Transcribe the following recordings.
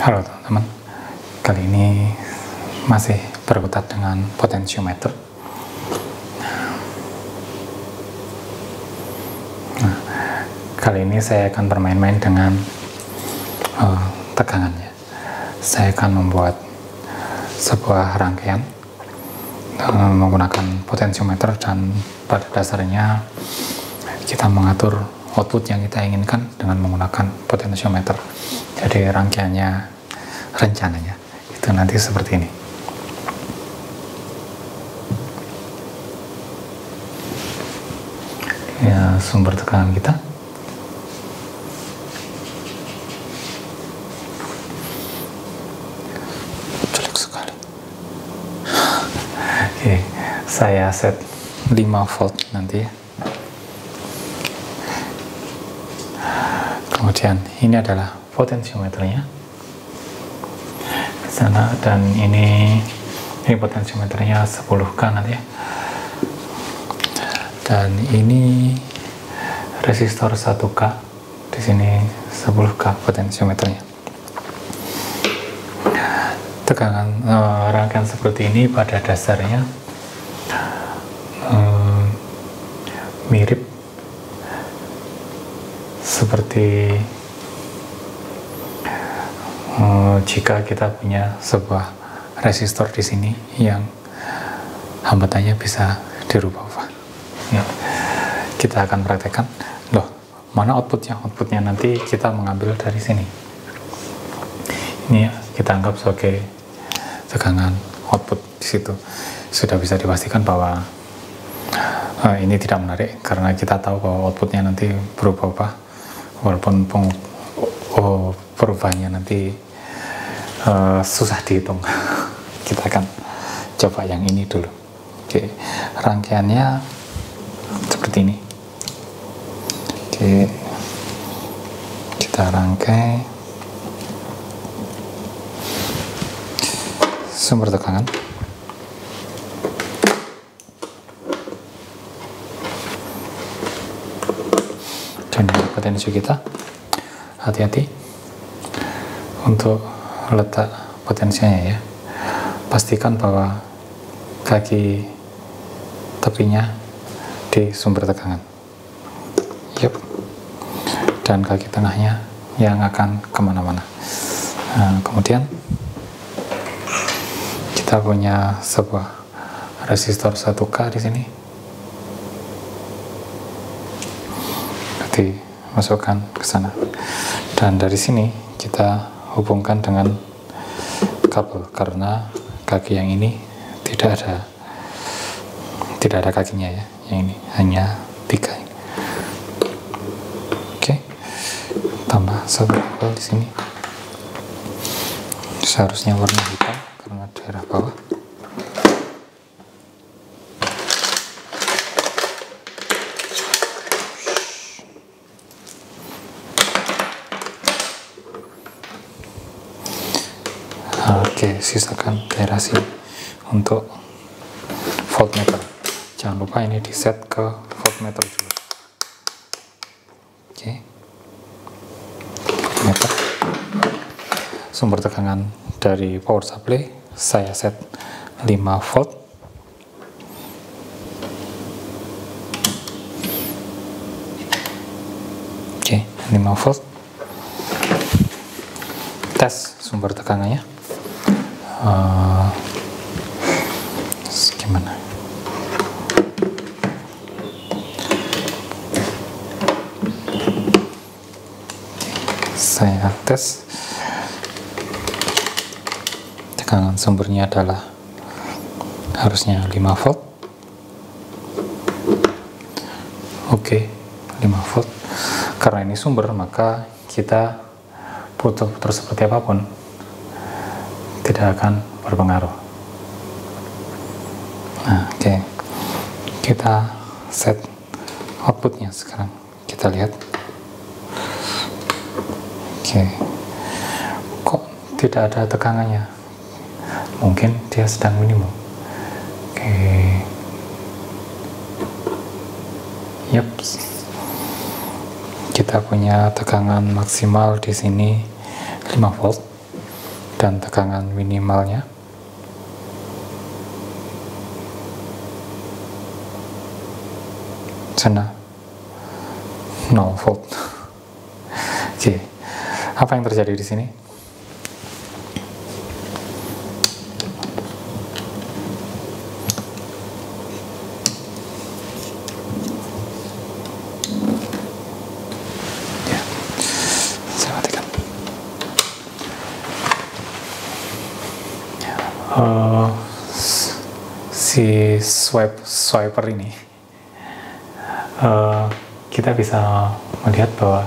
Halo teman-teman, kali ini masih berkutat dengan potensiometer. Nah, kali ini saya akan bermain-main dengan tegangannya. Saya akan membuat sebuah rangkaian menggunakan potensiometer, dan pada dasarnya kita mengatur output yang kita inginkan dengan menggunakan potensiometer. Jadi rangkaiannya, rencananya itu nanti seperti ini. Ya, sumber tekanan kita. Jelek sekali. Oke, saya set 5 volt nanti ya. Kemudian ini adalah potensiometernya di sana, dan ini potensiometernya 10K nanti ya. Dan ini resistor 1K, di sini 10K potensiometernya. Tegangan rangkaian seperti ini pada dasarnya mirip seperti jika kita punya sebuah resistor di sini yang hambatannya bisa dirubah-ubah. Ya, kita akan praktekkan. Loh, mana outputnya? Outputnya nanti kita mengambil dari sini. Ini ya, kita anggap sebagai tegangan output. Di situ sudah bisa dipastikan bahwa ini tidak menarik, karena kita tahu bahwa outputnya nanti berubah-ubah, walaupun perubahannya nanti susah dihitung. Kita akan coba yang ini dulu. Oke, rangkaiannya seperti ini. Oke, kita rangkai sumber tekanan. Dan potensi kita, hati-hati untuk letak potensinya ya. Pastikan bahwa kaki tepinya di sumber tegangan. Yep. Dan kaki tengahnya yang akan kemana-mana. Nah, kemudian kita punya sebuah resistor 1K di sini. Masukkan ke sana, dan dari sini kita hubungkan dengan kabel, karena kaki yang ini tidak ada kakinya ya, yang ini hanya 3 ini. Oke, tambah satu kabel di sini, seharusnya warna hitam karena daerah bawah. Oke, sisakan daerah sini untuk voltmeter. Jangan lupa ini di set ke voltmeter juga. Oke, voltmeter. Sumber tekanan dari power supply saya set 5 volt. Oke, 5 volt. Tes sumber tegangannya. Gimana? Saya tes. Tegangan sumbernya adalah harusnya 5 volt. Oke, 5 volt. Karena ini sumber, maka kita putar-putar seperti apapun tidak akan berpengaruh. Nah, oke. Kita set outputnya sekarang. Kita lihat. Oke. Kok tidak ada tegangannya? Mungkin dia sedang minimum. Oke. Yep. Kita punya tegangan maksimal di sini 5 volt. dan tegangan minimalnya sana 0 volt. Oke, apa yang terjadi di sini? Ya, saya matikan. Si swiper ini, kita bisa melihat bahwa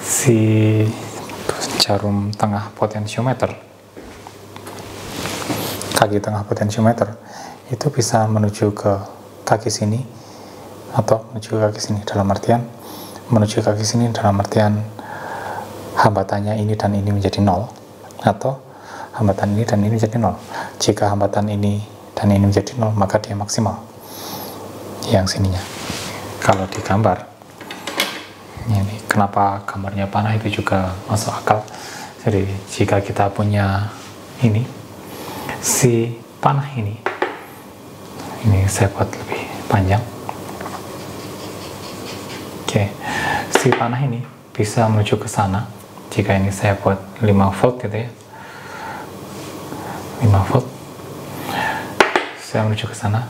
si jarum tengah potensiometer, kaki tengah potensiometer itu bisa menuju ke kaki sini atau menuju ke kaki sini, dalam artian menuju ke kaki sini dalam artian hambatannya ini dan ini menjadi 0, atau hambatan ini dan ini menjadi 0. Jika hambatan ini dan ini menjadi 0, maka dia maksimal yang sininya. Kalau di gambar ini, kenapa gambarnya panah itu juga masuk akal. Jadi jika kita punya ini, si panah ini saya buat lebih panjang. Oke, si panah ini bisa menuju ke sana. Jika ini saya buat 5 volt gitu ya, 5 volt, saya menuju ke sana,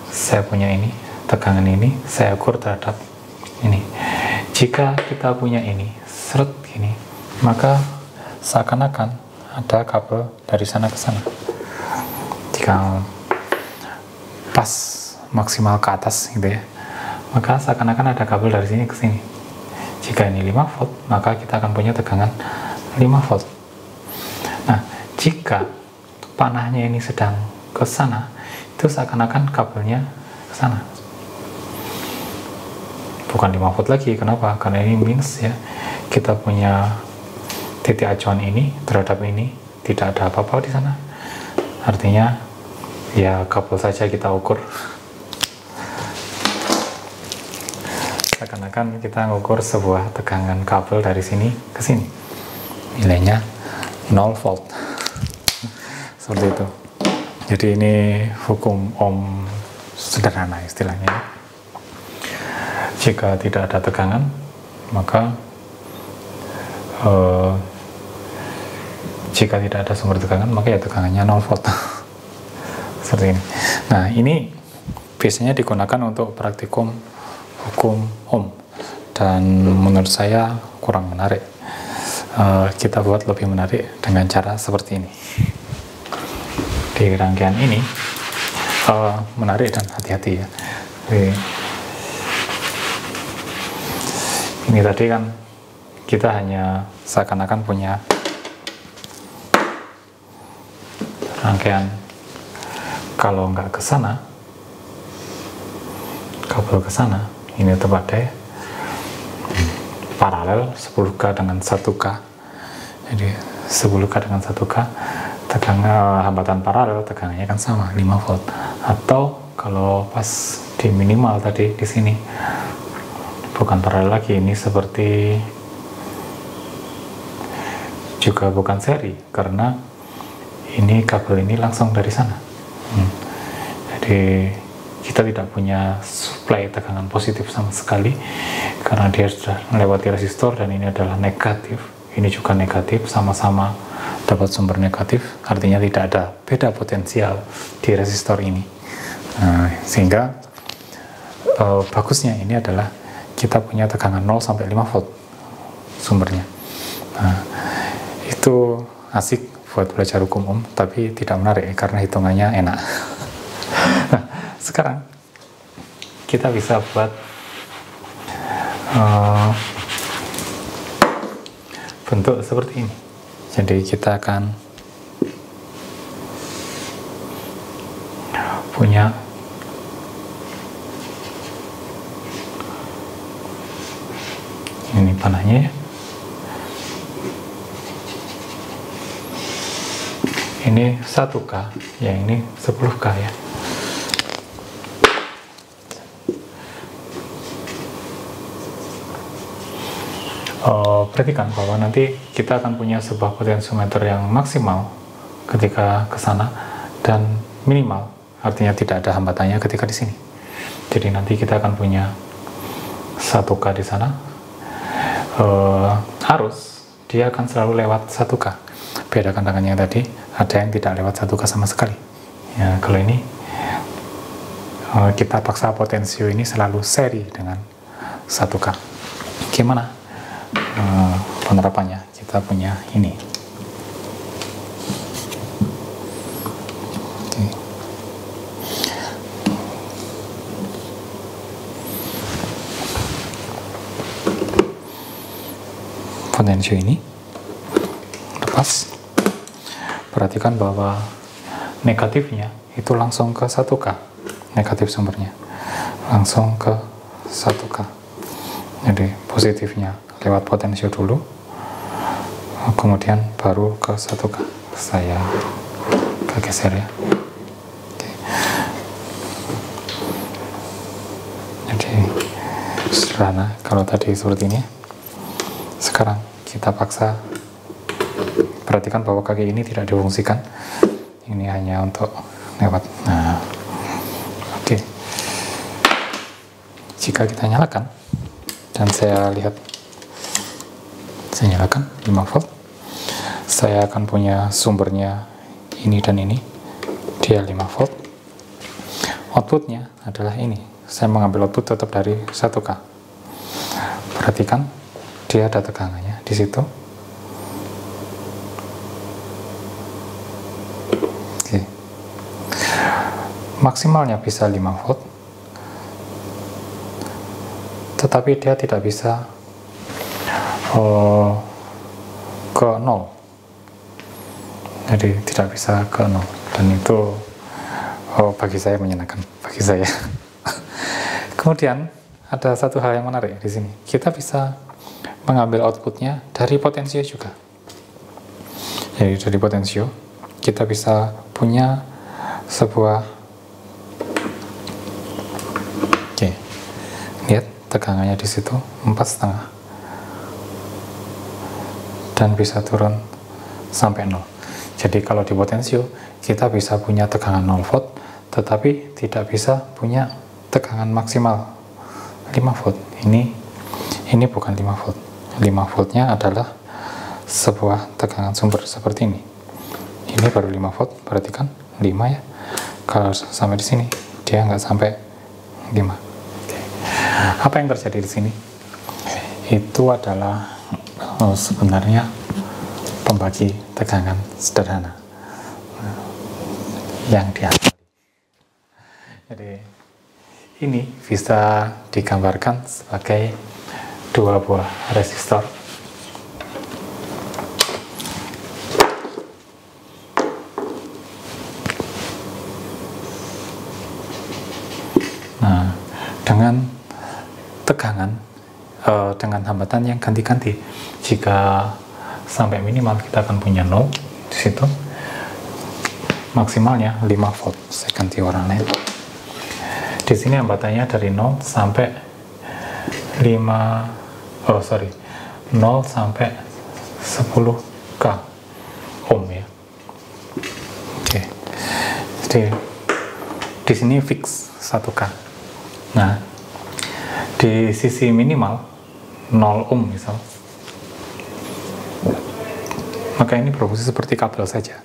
saya punya ini, tegangan ini, saya ukur terhadap ini. Jika kita punya ini, seret gini, maka seakan-akan ada kabel dari sana ke sana. Jika pas maksimal ke atas gitu ya, maka seakan-akan ada kabel dari sini ke sini. Jika ini 5 volt, maka kita akan punya tegangan 5 volt. Nah, jika panahnya ini sedang ke sana, itu seakan-akan kabelnya ke sana. Bukan 5 volt lagi, kenapa? Karena ini minus ya. Kita punya titik acuan ini terhadap ini, tidak ada apa-apa di sana. Artinya, ya kabel saja kita ukur. Seakan-akan kita mengukur sebuah tegangan kabel dari sini ke sini. Nilainya 0 volt. Seperti itu. Jadi ini hukum Ohm sederhana istilahnya. Jika tidak ada tegangan, maka jika tidak ada sumber tegangan, maka ya tegangannya 0 volt. Seperti ini. Nah, ini biasanya digunakan untuk praktikum hukum Ohm, dan menurut saya kurang menarik. Kita buat lebih menarik dengan cara seperti ini. Di rangkaian ini menarik dan hati-hati ya. Ini tadi kan kita hanya seakan-akan punya rangkaian, kalau nggak ke sana, kabel ke sana, ini tepatnya paralel 10K dengan 1K. Jadi 10K dengan 1K, tegangan hambatan paralel tegangannya kan sama, 5 volt. Atau kalau pas di minimal tadi di sini bukan paralel lagi, ini seperti juga bukan seri, karena ini kabel ini langsung dari sana. Jadi kita tidak punya suplai tegangan positif sama sekali, karena dia sudah melewati resistor dan ini adalah negatif, ini juga negatif, sama-sama dapat sumber negatif, artinya tidak ada beda potensial di resistor ini. Nah, sehingga bagusnya ini adalah kita punya tegangan 0 sampai 5 volt sumbernya. Nah, itu asik buat belajar hukum Ohm, tapi tidak menarik karena hitungannya enak. Nah, sekarang kita bisa buat bentuk seperti ini. Jadi kita akan punya ini panahnya ya. Ini 1K, yang ini 10K ya. perhatikan bahwa nanti kita akan punya sebuah potensiometer yang maksimal ketika ke sana dan minimal, artinya tidak ada hambatannya ketika di sini. Jadi nanti kita akan punya 1K di sana. Arus dia akan selalu lewat 1K. Bedakan dengan yang tadi, ada yang tidak lewat 1K sama sekali. Ya, kalau ini kita paksa potensio ini selalu seri dengan 1K. Gimana penerapannya? Kita punya ini. Potensio ini lepas. Perhatikan bahwa negatifnya itu langsung ke 1K, negatif sumbernya langsung ke 1K. Jadi positifnya lewat potensio dulu, kemudian baru ke 1K. Saya geser ya. Oke. Jadi sederhana kalau tadi seperti ini. Sekarang kita paksa. Perhatikan bahwa kaki ini tidak difungsikan. Ini hanya untuk lewat. Nah, oke. Jika kita nyalakan, dan saya lihat, saya nyalakan 5 volt, saya akan punya sumbernya ini dan ini, dia 5 volt. Outputnya adalah ini. Saya mengambil output tetap dari 1K. Perhatikan, dia ada tegangannya di situ. Oke. Maksimalnya bisa 5 volt, tetapi dia tidak bisa ke 0. Jadi tidak bisa ke 0, dan itu bagi saya menyenangkan, bagi saya. Kemudian ada satu hal yang menarik di sini. Kita bisa mengambil outputnya dari potensio juga. Jadi dari potensio kita bisa punya sebuah, oke, lihat tegangannya di situ 4,5 dan bisa turun sampai 0. Jadi kalau di potensio kita bisa punya tegangan 0 volt, tetapi tidak bisa punya tegangan maksimal 5 volt. Ini bukan 5 volt. 5 voltnya adalah sebuah tegangan sumber seperti ini. Ini baru 5 volt, perhatikan 5 ya. Kalau sampai di sini dia nggak sampai 5. Oke. Apa yang terjadi di sini? Itu adalah sebenarnya pembagi tegangan sederhana yang diambil. Jadi ini bisa digambarkan sebagai dua buah resistor. Nah, dengan tegangan, dengan hambatan yang ganti-ganti. Jika sampai minimal kita akan punya 0 di situ, maksimalnya 5 volt. Saya ganti warna lain. Di sini hambatannya dari 0 sampai 0 sampai 10K ohm ya. Oke. Jadi di sini fix 1K. Nah, di sisi minimal 0 ohm misal, maka ini berfungsi seperti kabel saja.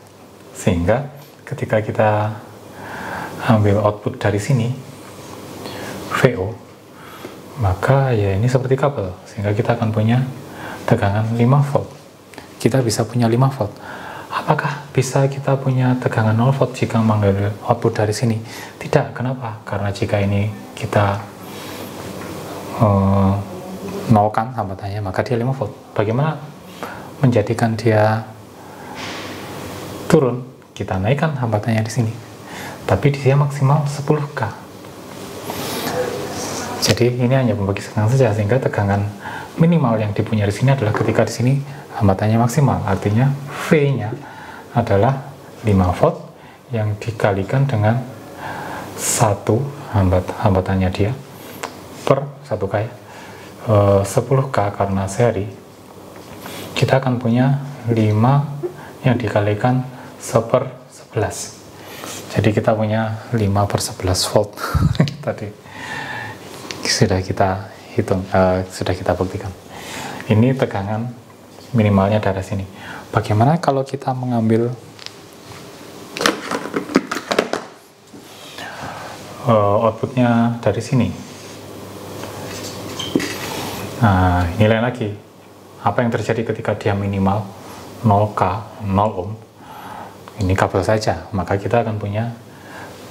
Sehingga ketika kita ambil output dari sini VO, maka ya ini seperti kabel, sehingga kita akan punya tegangan 5 volt. Kita bisa punya 5 volt. Apakah bisa kita punya tegangan 0 volt jika mengambil output dari sini? Tidak. Kenapa? Karena jika ini kita nolkan hambatannya, maka dia 5 volt. Bagaimana menjadikan dia turun? Kita naikkan hambatannya di sini, tapi dia maksimal 10K. Jadi ini hanya pembagi tegangan saja, sehingga tegangan minimal yang dipunya di sini adalah ketika di sini hambatannya maksimal, artinya V-nya adalah 5 volt yang dikalikan dengan 1 hambatannya dia per 1K ya, 10K karena seri, kita akan punya 5 yang dikalikan 1/11. Jadi kita punya 5/11 volt. Tadi sudah kita hitung, sudah kita buktikan. Ini tegangan minimalnya dari sini. Bagaimana kalau kita mengambil outputnya dari sini? Nah, nilai lagi apa yang terjadi ketika dia minimal 0K, 0 ohm. Ini kabel saja, maka kita akan punya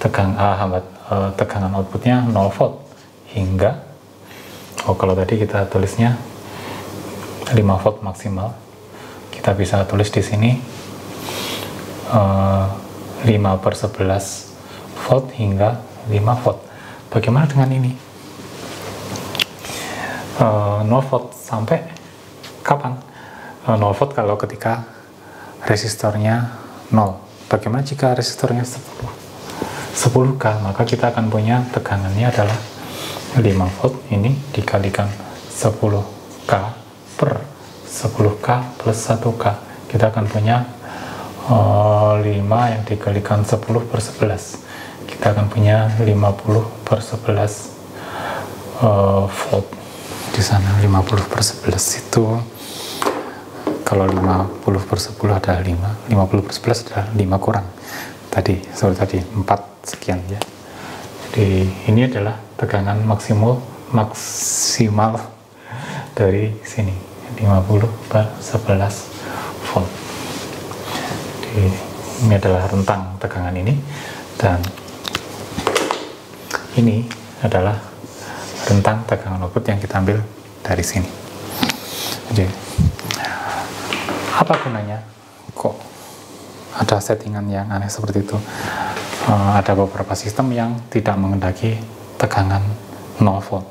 tegangan outputnya 0 volt hingga, kalau tadi kita tulisnya 5 volt maksimal, kita bisa tulis di sini 5/11 volt hingga 5 volt. Bagaimana dengan ini? 0 volt sampai kapan? 0 volt kalau ketika resistornya 0. Bagaimana jika resistornya 10K? Maka kita akan punya tegangannya adalah 5 volt ini dikalikan 10K per 10K plus 1K. Kita akan punya 5 yang dikalikan 10/11. Kita akan punya 50/11 volt. Di sana 50/11 itu, kalau 50/10 adalah 5, 50/11 adalah 5 kurang tadi, seperti tadi 4 sekian ya. Jadi ini adalah tegangan maksimal dari sini, 50/11 volt. Jadi ini adalah rentang tegangan ini, dan ini adalah rentang tegangan output yang kita ambil dari sini. Jadi apa gunanya kok ada settingan yang aneh seperti itu? Ada beberapa sistem yang tidak mengendaki tegangan 0 volt.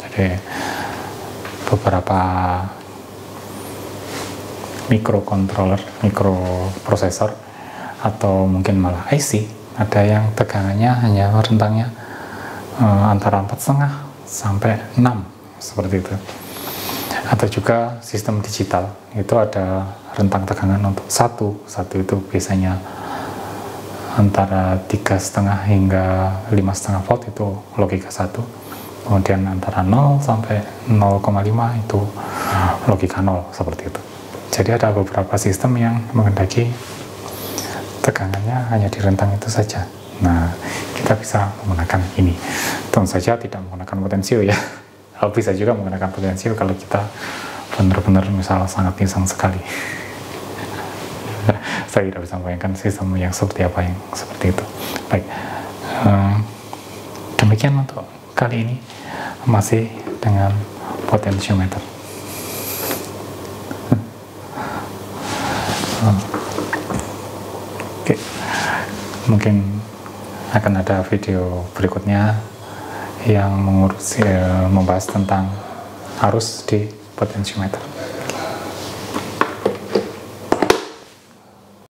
Jadi beberapa microcontroller, microprosesor, atau mungkin malah IC, ada yang tegangannya hanya rentangnya antara 4,5 sampai 6 seperti itu. Atau juga sistem digital itu ada rentang tegangan untuk satu itu biasanya antara 3,5 hingga 5,5 volt, itu logika 1. Kemudian antara 0 sampai 0,5 itu logika 0, seperti itu. Jadi ada beberapa sistem yang mengendaki tegangannya hanya di rentang itu saja. Nah, kita bisa menggunakan ini. Tentu saja tidak menggunakan potensial ya. Bisa juga menggunakan potensial kalau kita benar-benar misalnya sangat pisang sekali. Saya tidak bisa membayangkan sistem yang seperti apa yang seperti itu. Baik, demikian untuk kali ini, masih dengan potentiometer. Oke, mungkin akan ada video berikutnya yang membahas tentang arus di potentiometer.